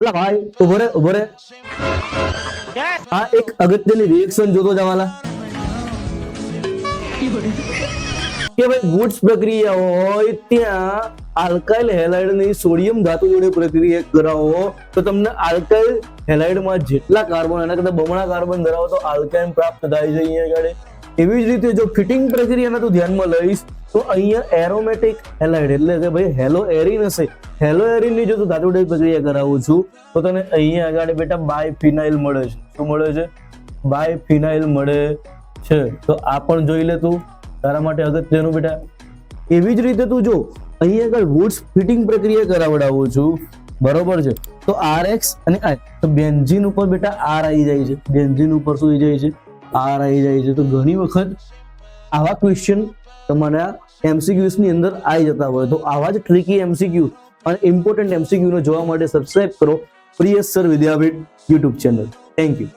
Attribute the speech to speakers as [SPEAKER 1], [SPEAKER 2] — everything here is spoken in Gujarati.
[SPEAKER 1] એટલે ભાઈ ઉભો રે આ એક અગત્યની રિએક્શન જોતો જવાલા કે ભાઈ વુડ્સ પ્રક્રિયા હોય ત્યાં આલ્કાઇલ હેલાઇડ ની સોડિયમ ધાતુ જોડે પ્રક્રિયા કરાવો તો તમને આલ્કાઇલ હેલાઇડ માં જેટલા કાર્બન એના કરતા બમણા કાર્બન ધરાવો તો આલ્કાઇન પ્રાપ્ત થાય છે અહીંયા આગળ. એવી જ રીતે જો ફિટિંગ પ્રક્રિયાને તું ધ્યાનમાં લઈશ તો અહીંયા એરોમેટિક હેલાઇડ એટલે કે ભાઈ હેલો એરિન હશે. હેલો એરિન ની જો તું ધાતુ જોડે પ્રક્રિયા કરાવું છું તો તને અહીંયા આગળ બેટા બાયફિનાઇલ મળે છે. શું મળે છે? બાયફિનાઇલ મળે છે. તો આ પણ જોઈ લે તું, તારા માટે અગત્યનું બેટા. એવી જ રીતે તું જો અહીંયા આગળ વુડ્સ ફિટિંગ પ્રક્રિયા કરાવડાવું છું, બરોબર છે, તો RX અને I તો બેન્ઝીન ઉપર બેટા R આવી જાય છે. બેન્ઝીન ઉપર શું આવી જાય છે? R આવી જાય છે. તો ઘણી વખત આવા ક્વેશ્ચન તમારા MCQs ની અંદર આવી જતા હોય. તો આવા જ ટ્રિકી MCQ અને ઇમ્પોર્ટન્ટ MCQ નો જોવા માટે સબસ્ક્રાઇબ કરો Priyas sir Vidyapeeth YouTube channel. Thank you.